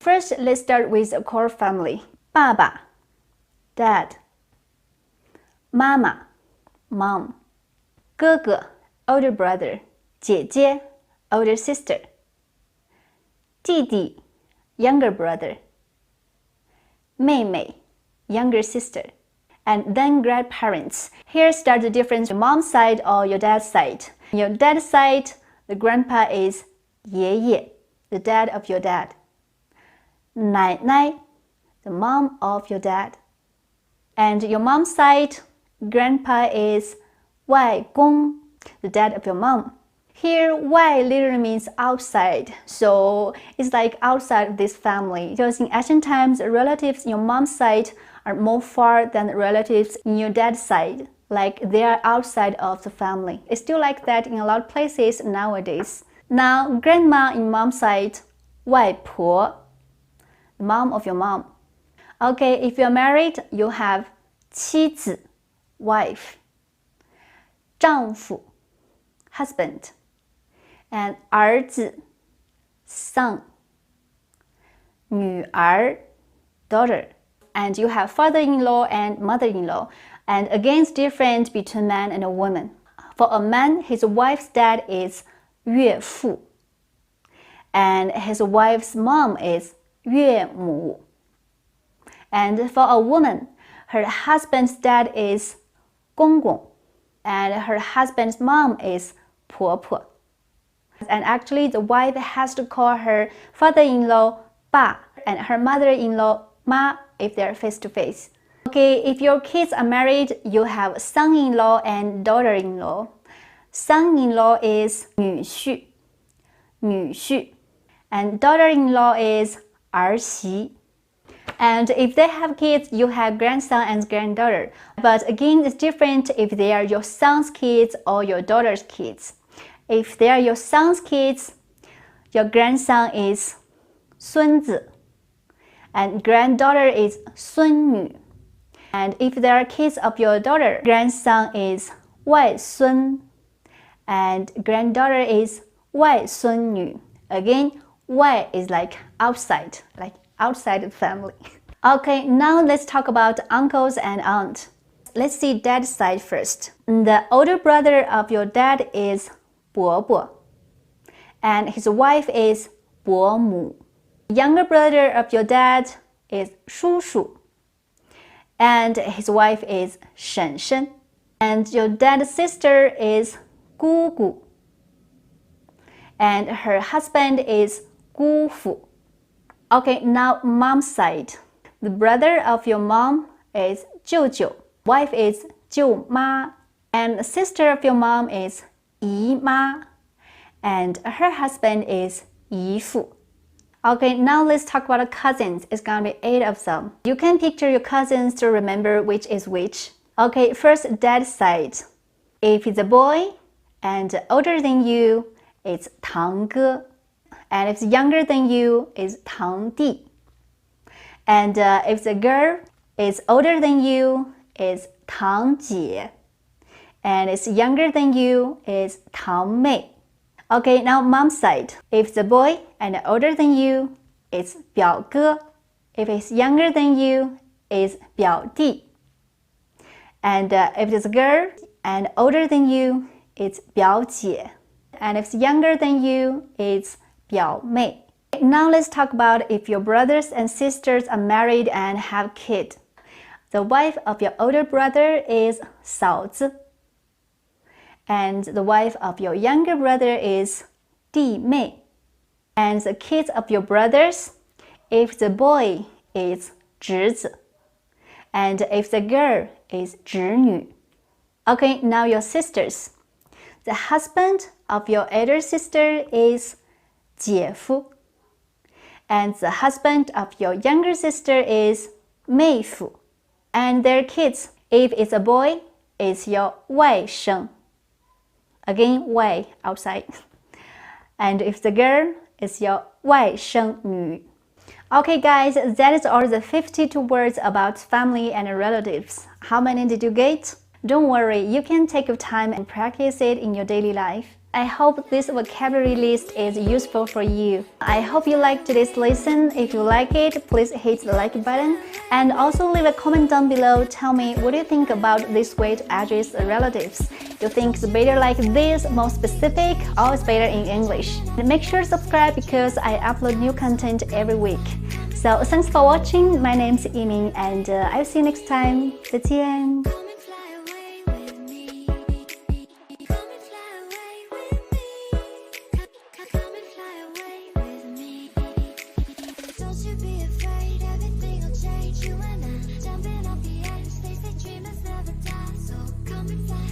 First, let's start with a core family. 爸爸 Dad, 妈妈 Mom, 哥哥 Older brother, 姐姐 Older sister, 弟弟 Younger brother, 妹妹 Younger sister, and then grandparents. Here starts the difference: your mom's side or your dad's side. Your dad's side, the grandpa is 爷爷, the dad of your dad. 奶奶, the mom of your dad. And your mom's side, grandpa is 外公, the dad of your mom. Here, 外 literally means outside, so it's like outside of this family. Because in ancient times, relatives in your mom's side are more far than relatives in your dad's side. Like they are outside of the family. It's still like that in a lot of places nowadays. Now, grandma in mom's side, 外婆, the mom of your mom. Okay, if you're married, you have 妻子, wife, 丈夫, husband, and 儿子, son, 女儿, daughter. And you have father-in-law and mother-in-law. And again, it's different between man and a woman. For a man, his wife's dad is 岳父, and his wife's mom is 岳母. And for a woman, her husband's dad is 公公, and her husband's mom is 婆婆. And actually, the wife has to call her father-in-law 爸 and her mother-in-law 妈 if they're face-to-face. Okay, if your kids are married, you have son-in-law and daughter-in-law. Son-in-law is 女婿, 女婿, and daughter-in-law is 儿媳. And if they have kids, you have grandson and granddaughter. But again, it's different if they are your son's kids or your daughter's kids. If they are your son's kids, your grandson is 孙子, and granddaughter is 孙女. And if they are kids of your daughter, grandson is 外孙, and granddaughter is 外孙女. Again, 外 is like outside the family. Okay, now let's talk about uncles and aunt. Let's see dad's side first. The older brother of your dad is 伯伯, and his wife is 伯母. Younger brother of your dad is 叔叔, and his wife is 婶婶. And your dad's sister is 姑姑, and her husband is 姑父. Okay, now mom's side. The brother of your mom is 舅舅, wife is 舅妈, and the sister of your mom is 姨妈, and her husband is 姨父. Okay, now let's talk about cousins. It's gonna be 8 of them. You can picture your cousins to remember which is which. Okay, first dad's side. If it's a boy and older than you, it's 堂哥. And if it's younger than you, it's 堂弟. And if it's a girl, it's older than you, it's 堂姐. And it's younger than you, it's 堂妹. Okay, now mom's side. If it's a boy and older than you, it's 表哥. If it's younger than you, it's 表弟. And if it's a girl and older than you, it's 表姐. And if it's younger than you, it's 表妹. Now let's talk about if your brothers and sisters are married and have kids. The wife of your older brother is 嫂子. And the wife of your younger brother is 弟妹. And the kids of your brothers, if the boy is 侄子, and if the girl is 侄女. Okay, now your sisters. The husband of your elder sister is 姐夫, and the husband of your younger sister is 妹夫. And their kids, if it's a boy, is your 外甥. Again, 外 outside. And if the girl, is your 外甥女. Okay guys, that is all the 52 words about family and relatives. How many did you get? Don't worry, you can take your time and practice it in your daily life. I hope this vocabulary list is useful for you. I hope you liked today's lesson. If you like it, please hit the like button and also leave a comment down below. Tell me what you think about this way to address relatives. You think it's better like this, more specific, or it's better in English? And make sure to subscribe because I upload new content every week. So thanks for watching. My name is Yiming and I'll see you next time. 再见。Jumping off the edge, they say dreamers never die. So come and fly.